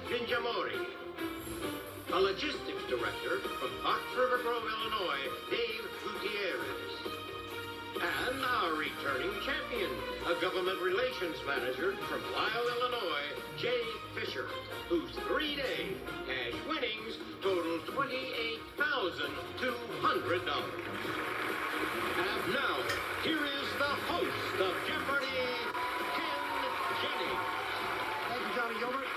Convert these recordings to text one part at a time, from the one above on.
Vinjamori. A logistics director from Fox River Grove, Illinois, Dave Gutierrez. And our returning champion, a government relations manager from Lisle, Illinois, Jay Fisher, whose 3-day cash winnings total $28,200. And now, here is the host of Jeopardy, Ken Jennings. Thank you, Johnny Gilbert.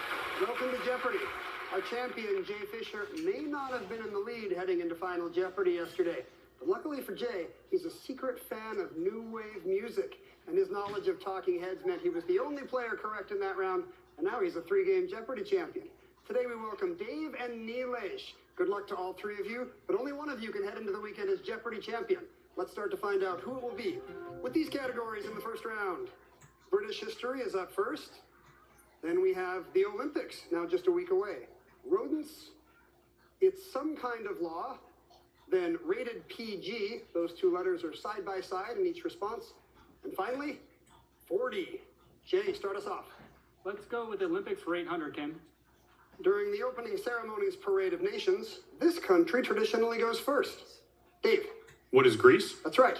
Welcome to Jeopardy! Our champion, Jay Fisher, may not have been in the lead heading into Final Jeopardy yesterday. But luckily for Jay, he's a secret fan of new wave music, and his knowledge of Talking Heads meant he was the only player correct in that round, and now he's a 3-game Jeopardy champion. Today we welcome Dave and Nilesh. Good luck to all three of you, but only one of you can head into the weekend as Jeopardy champion. Let's start to find out who it will be with these categories in the first round. British history is up first. Then we have the Olympics, now just a week away. Rodents, it's some kind of law. Then rated PG, those two letters are side by side in each response. And finally, 40. Jay, start us off. Let's go with the Olympics for 800, Ken. During the opening ceremony's Parade of Nations, this country traditionally goes first. Dave. What is Greece? That's right.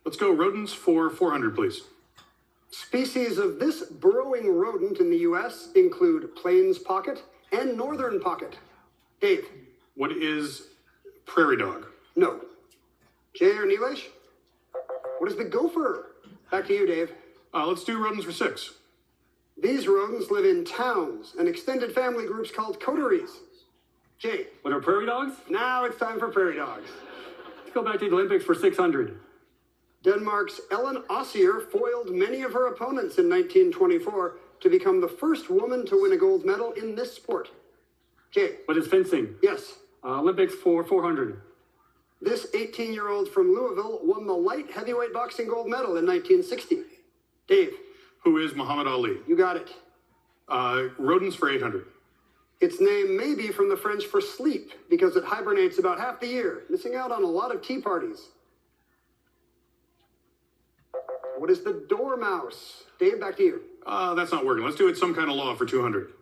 Let's go rodents for 400, please. Species of this burrowing rodent in the U.S. include Plains pocket and Northern pocket. Dave. What is prairie dog? No. Jay or Nilesh? What is the gopher? Back to you, Dave. Let's do rodents for 6. These rodents live in towns and extended family groups called coteries. Jay. What are prairie dogs? Now it's time for prairie dogs. Let's go back to the Olympics for 600. Denmark's Ellen Ossier foiled many of her opponents in 1924 to become the first woman to win a gold medal in this sport. Jay. What is fencing? Yes. Olympics for 400. This 18-year-old from Louisville won the light heavyweight boxing gold medal in 1960. Dave. Who is Muhammad Ali? You got it. Rodents for 800. Its name may be from the French for sleep because it hibernates about half the year, missing out on a lot of tea parties. What is the dormouse? Dave, back to you. That's not working. Let's do it some kind of law for 200.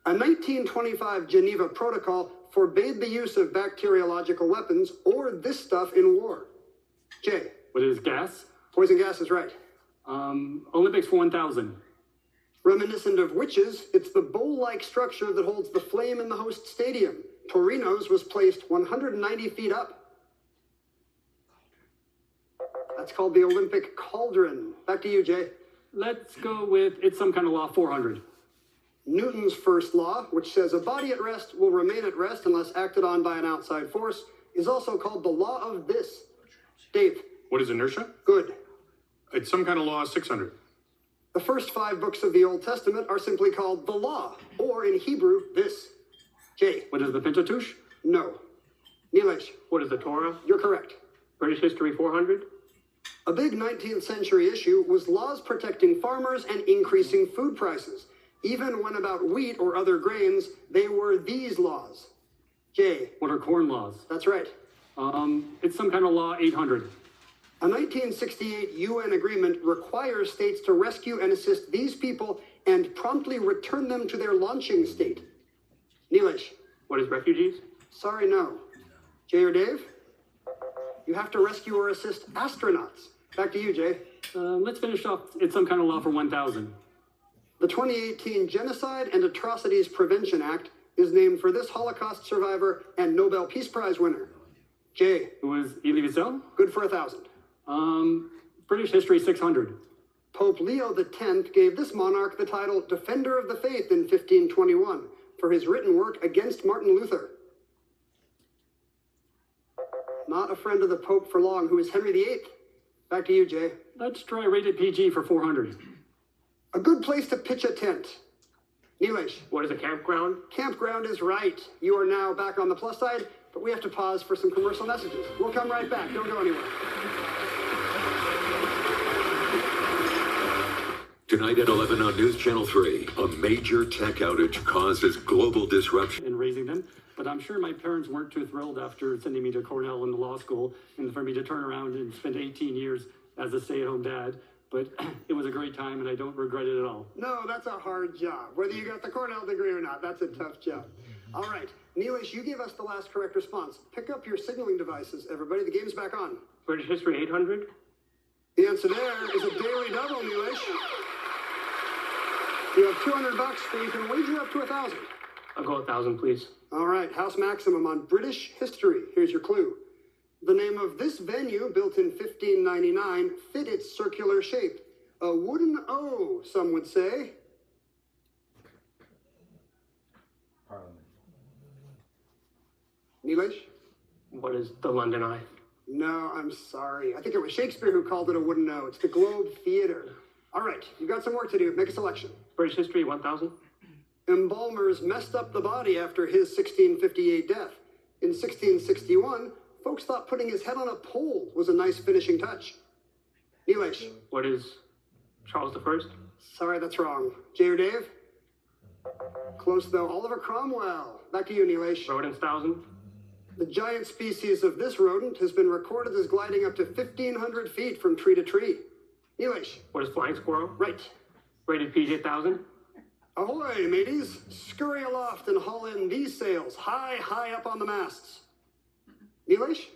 A 1925 Geneva Protocol forbade the use of bacteriological weapons or this stuff in war. Jay. What is gas? Poison gas is right. Olympics for 1,000. Reminiscent of witches, it's the bowl-like structure that holds the flame in the host stadium. Torino's was placed 190 feet up. That's called the Olympic cauldron. Back to you, Jay. Let's go with it's some kind of law 400. Newton's first law, which says a body at rest will remain at rest unless acted on by an outside force, is also called the law of this. Dave. What is inertia? Good. It's some kind of law 600. The first 5 books of the Old Testament are simply called the law, or in Hebrew, this. Jay. What is the Pentateuch? No. Nilesh. What is the Torah? You're correct. British history 400. A big 19th century issue was laws protecting farmers and increasing food prices. Even when about wheat or other grains, they were these laws. Jay. What are corn laws? That's right. It's some kind of law 800. A 1968 UN agreement requires states to rescue and assist these people and promptly return them to their launching state. Nilesh. What is refugees? Sorry, no. Jay or Dave? You have to rescue or assist astronauts. Back to you, Jay. Let's finish off it's some kind of law for 1,000. The 2018 Genocide and Atrocities Prevention Act is named for this Holocaust survivor and Nobel Peace Prize winner. Jay. Who was Elie Wiesel? Good for 1,000. British history 600. Pope Leo X gave this monarch the title Defender of the Faith in 1521 for his written work against Martin Luther. Not a friend of the Pope for long, who is Henry VIII. Back to you, Jay. Let's try rated PG for 400. A good place to pitch a tent. Nilesh. What is a campground? Campground is right. You are now back on the plus side, but we have to pause for some commercial messages. We'll come right back. Don't go anywhere. Tonight at 11 on News Channel 3, a major tech outage causes global disruption. In raising them, but I'm sure my parents weren't too thrilled after sending me to Cornell and the law school and for me to turn around and spend 18 years as a stay-at-home dad. but it was a great time and I don't regret it at all. No, that's a hard job. Whether you got the Cornell degree or not, that's a tough job. All right, Neelish, you gave us the last correct response. Pick up your signaling devices, everybody. The game's back on. British history 800. The answer there is a daily double, Neelish. You have $200, so you can wager up to 1,000. I'll go 1,000, please. All right, House Maximum on British history. Here's your clue. The name of this venue, built in 1599, fit its circular shape. A wooden O, some would say. Parliament. Neelish? What is the London Eye? No, I'm sorry. I think it was Shakespeare who called it a wooden O. It's the Globe Theater. All right, you've got some work to do. Make a selection. British history 1000. Embalmers messed up the body after his 1658 death. In 1661, folks thought putting his head on a pole was a nice finishing touch. Neelish? What is Charles I? Sorry, that's wrong. Jay or Dave? Close though. Oliver Cromwell. Back to you, Neelish. Rodents 1000. The giant species of this rodent has been recorded as gliding up to 1,500 feet from tree to tree. Neelish? What is flying squirrel? Right. Rated PG 1000. Ahoy, mateys! Scurry aloft and haul in these sails, high, high up on the masts. Neelish?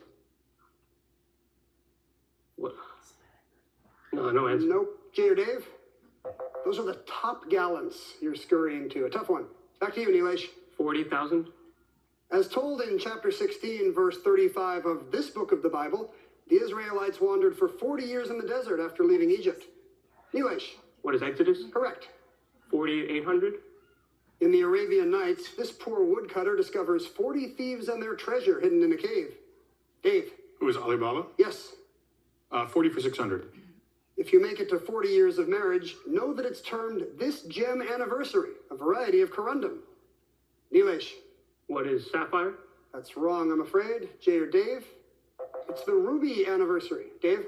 What? No answer. Nope. Jay or Dave? Those are the top gallants you're scurrying to. A tough one. Back to you, Neelish. 40,000. As told in chapter 16, verse 35 of this book of the Bible, the Israelites wandered for 40 years in the desert after leaving Egypt. Neelish? What is Exodus? Correct. 4800. In the Arabian Nights, this poor woodcutter discovers 40 thieves and their treasure hidden in a cave. Dave? Who is Alibaba? Yes. 40 for 600. If you make it to 40 years of marriage, know that it's termed this gem anniversary, a variety of corundum. Neelish? What is sapphire? That's wrong, I'm afraid. Jay or Dave? It's the ruby anniversary. Dave?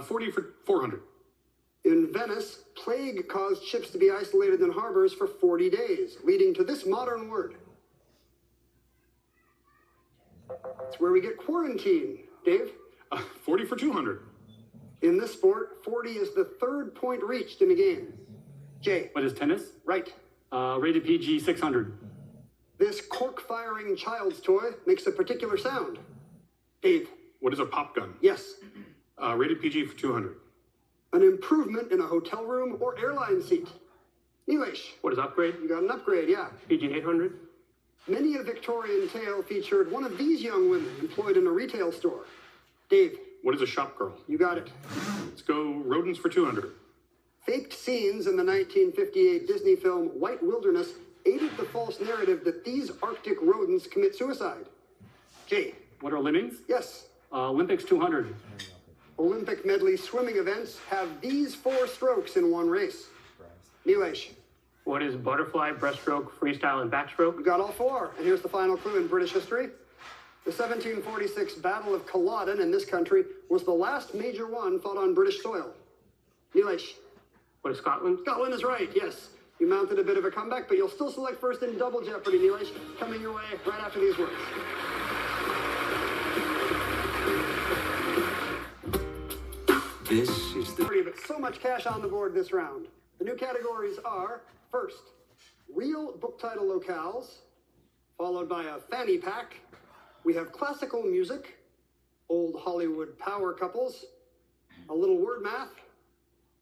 40 for 400. In Venice, plague caused ships to be isolated in harbors for 40 days, leading to this modern word. It's where we get quarantine. Dave? 40 for 200. In this sport, 40 is the third point reached in a game. Jay? What is tennis? Right. Rated PG 600. This cork-firing child's toy makes a particular sound. Dave? What is a pop gun? Yes. Rated PG for 200. An improvement in a hotel room or airline seat. Neelish? What is upgrade? You got an upgrade, yeah. PG 800. Many a Victorian tale featured one of these young women employed in a retail store. Dave? What is a shop girl? You got it. Let's go rodents for 200. Faked scenes in the 1958 Disney film White Wilderness aided the false narrative that these Arctic rodents commit suicide. Jay? What are lemmings? Yes. Olympics 200. Olympic medley swimming events have these 4 strokes in one race. Neelish? What is butterfly, breaststroke, freestyle, and backstroke? You got all 4. And here's the final clue in British history. The 1746 Battle of Culloden in this country was the last major one fought on British soil. Neelish? What is Scotland? Scotland is right, yes. You mounted a bit of a comeback, but you'll still select first in Double Jeopardy, Neelish. Coming your way right after these words. This is the But so much cash on the board this round. The new categories are, first, real book title locales, followed by a fanny pack. We have classical music, old Hollywood power couples, a little word math,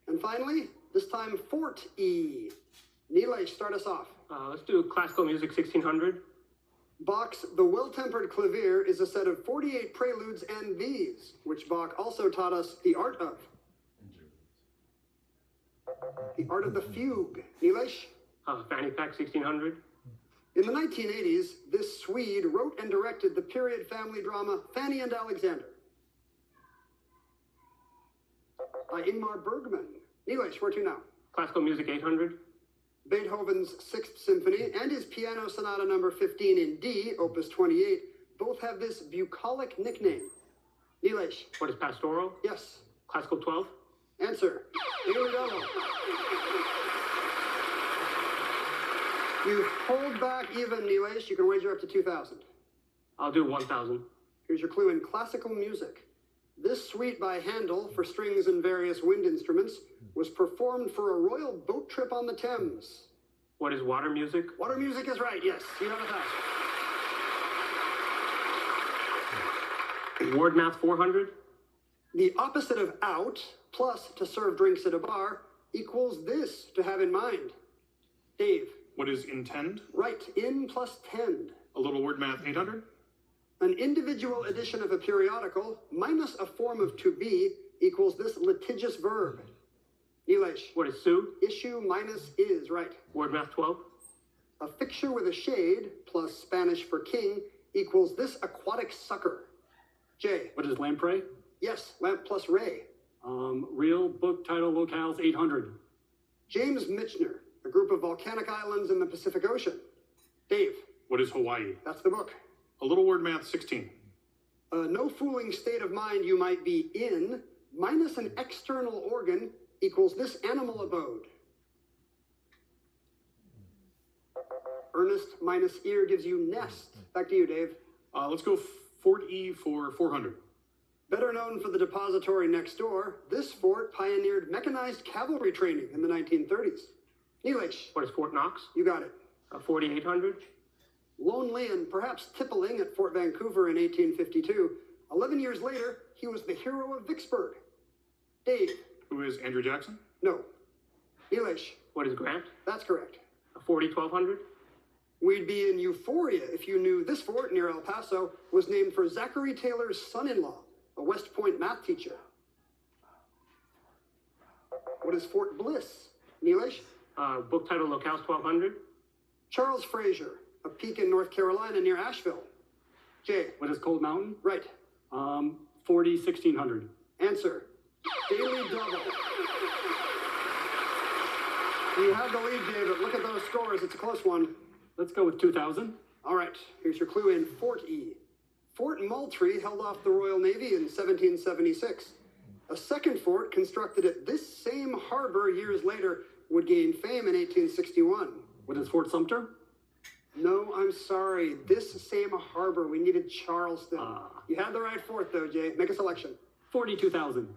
and finally, this time, Fort E. Neelish, start us off. Let's do classical music 1600. Bach's The Well-Tempered Clavier is a set of 48 preludes and these, which Bach also taught us the art of. The art of the fugue. Neelish? Fanny pack 1600. In the 1980s, this Swede wrote and directed the period family drama Fanny and Alexander by Ingmar Bergman. Neelish, where to now? Classical music 800. Beethoven's Sixth Symphony and his Piano Sonata number 15 in D, opus 28, both have this bucolic nickname. Neelish? What is pastoral? Yes. Classical 12. Answer. Here we go. You've pulled back even, Neelish. You can wager up to 2,000. I'll do 1000. Here's your clue in classical music. This suite by Handel for strings and various wind instruments was performed for a royal boat trip on the Thames. What is water music? Water music is right, yes. You have 1,000. Word math 400? The opposite of out, plus to serve drinks at a bar, equals this to have in mind. Dave. What is intend? Right, in plus tend. A little word math 800? An individual edition of a periodical minus a form of to be equals this litigious verb. Nilesh. What is sue? Issue minus is, right. Word math 12? A fixture with a shade plus Spanish for king equals this aquatic sucker. Jay. What is lamprey? Yes, lamp plus ray. Real book title locales 800. James Michener, a group of volcanic islands in the Pacific Ocean. Dave. What is Hawaii? That's the book. A little word math 16. No fooling state of mind you might be in minus an external organ equals this animal abode. Ernest minus ear gives you nest. Back to you, Dave. Let's go Fort E for 400. Better known for the depository next door, this fort pioneered mechanized cavalry training in the 1930s. Nilesh. What is Fort Knox? You got it. 4800? Lonely and perhaps tippling at Fort Vancouver in 1852, 11 years later, he was the hero of Vicksburg. Dave. Who is Andrew Jackson? No. Nilesh. What is Grant? That's correct. 1200? We'd be in euphoria if you knew this fort near El Paso was named for Zachary Taylor's son-in-law, a West Point math teacher. What is Fort Bliss? Nilesh? Book title locales 1200? Charles Fraser, a peak in North Carolina near Asheville. Jay. What is Cold Mountain? Right. 1600. Answer. Daily double. You have the lead, David. Look at those scores. It's a close one. Let's go with 2000. All right. Here's your clue in Fort E. Fort Moultrie held off the Royal Navy in 1776. A second fort constructed at this same harbor years later would gain fame in 1861. What is Fort Sumter? No, I'm sorry. This same harbor. We needed Charleston. You had the right fort, though, Jay. Make a selection. 42,000.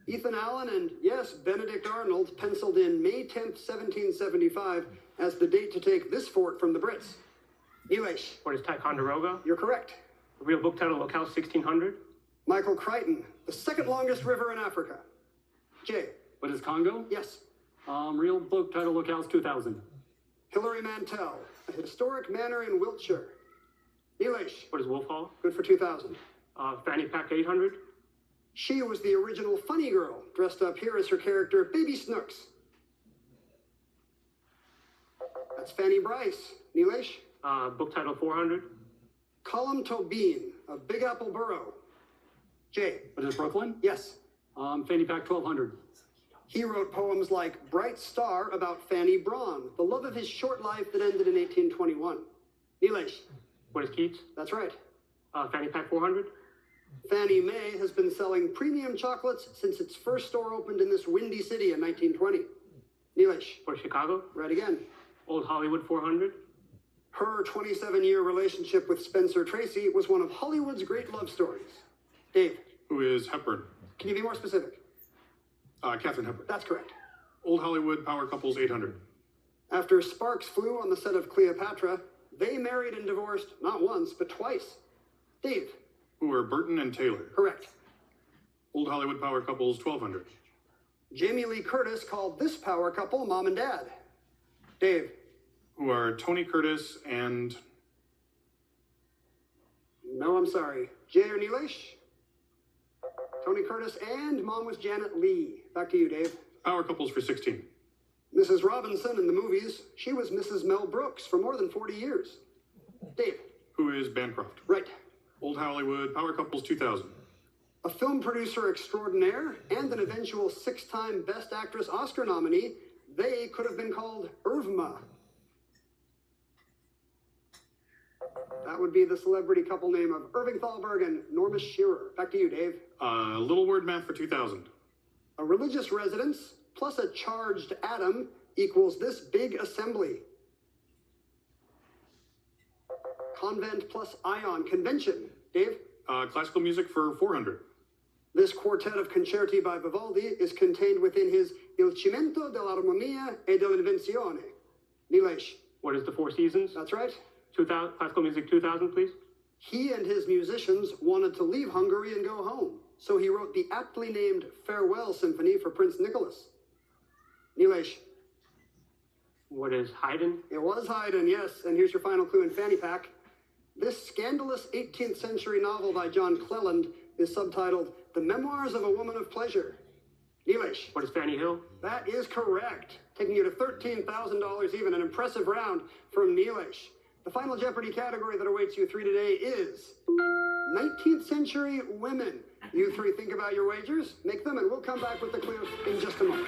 Ethan Allen and, yes, Benedict Arnold penciled in May 10th, 1775 as the date to take this fort from the Brits. Nilesh. What is Ticonderoga? You're correct. Real book title locales 1600? Michael Crichton, the second longest river in Africa. Jay. What is Congo? Yes. Real book title locales 2000. Hilary Mantel, a historic manor in Wiltshire. Nilesh. What is Wolf Hall? Good for 2000. Fanny Pack 800? She was the original funny girl, dressed up here as her character, Baby Snooks. That's Fanny Bryce. Nilesh. Book title 400? Colum Tobin of Big Apple Borough. Jay. What is Brooklyn? Yes. Fanny Pack 1200. He wrote poems like Bright Star about Fanny Braun, the love of his short life that ended in 1821. Nilesh. What is Keats? That's right. Fanny Pack 400? Fannie Mae has been selling premium chocolates since its first store opened in this windy city in 1920. Nilesh. What is Chicago? Right again. Old Hollywood 400? Her 27-year relationship with Spencer Tracy was one of Hollywood's great love stories. Dave. Who is Hepburn? Can you be more specific? Katharine Hepburn. That's correct. Old Hollywood power couples 800. After sparks flew on the set of Cleopatra, they married and divorced not once, but twice. Dave. Who are Burton and Taylor. Correct. Old Hollywood power couples 1200. Jamie Lee Curtis called this power couple mom and dad. Dave. Who are Tony Curtis and... No, I'm sorry. Jay or Nilesh? Tony Curtis and mom was Janet Leigh. Back to you, Dave. Power couples for 16. Mrs. Robinson in the movies, she was Mrs. Mel Brooks for more than 40 years. Dave. Who is Bancroft? Right. Old Hollywood power couples 2000. A film producer extraordinaire and an eventual 6-time Best Actress Oscar nominee, they could have been called Irvma. That would be the celebrity couple name of Irving Thalberg and Norma Shearer. Back to you, Dave. Little word math for 2000. A religious residence plus a charged atom equals this big assembly. Convent plus ion convention. Dave? Classical music for 400. This quartet of concerti by Vivaldi is contained within his Il Cimento dell'Armonia e dell'Invenzione. Nilesh. What is the Four Seasons? That's right. 2000, Classical Music 2000, please. He and his musicians wanted to leave Hungary and go home, so he wrote the aptly named Farewell Symphony for Prince Nicholas. Nilesh. What is Haydn? It was Haydn, yes, and here's your final clue in Fanny Pack. This scandalous 18th century novel by John Cleland is subtitled The Memoirs of a Woman of Pleasure. Nilesh. What is Fanny Hill? That is correct, taking you to $13,000 even, an impressive round from Nilesh. The final Jeopardy category that awaits you three today is 19th century women. You three think about your wagers, make them, and we'll come back with the clue in just a moment.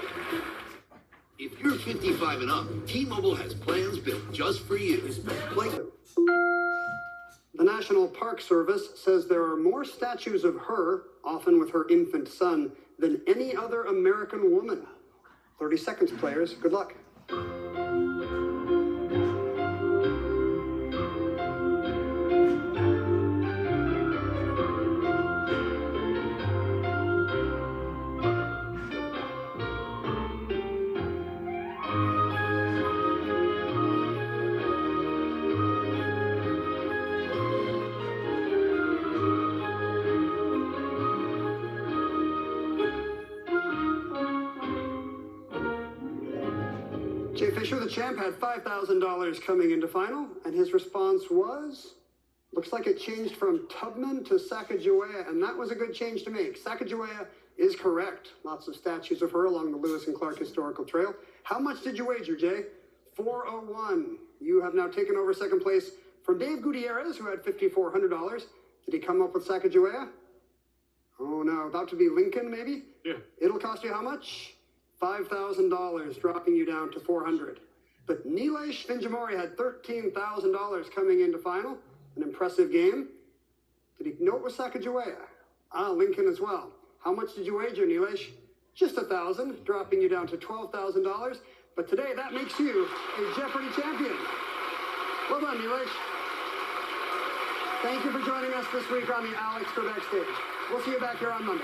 If you're 55 and up, T-Mobile has plans built just for you. Like the National Park Service says there are more statues of her, often with her infant son, than any other American woman. 30 seconds, players. Good luck. Jay Fisher, the champ, had $5,000 coming into final, and his response was, looks like it changed from Tubman to Sacagawea, and that was a good change to make. Sacagawea is correct. Lots of statues of her along the Lewis and Clark Historical Trail. How much did you wager, Jay? 401. You have now taken over second place from Dave Gutierrez, who had $5,400. Did he come up with Sacagawea? Oh no, about to be Lincoln, maybe? Yeah. It'll cost you how much? $5,000, dropping you down to $400. But Nilesh Finjamori had $13,000 coming into final. An impressive game. Did he know it was Sacagawea? Lincoln as well. How much did you wager, Nilesh? Just $1,000, dropping you down to $12,000. But today, that makes you a Jeopardy champion. Well done, Nilesh. Thank you for joining us this week on the Alex for Backstage. We'll see you back here on Monday.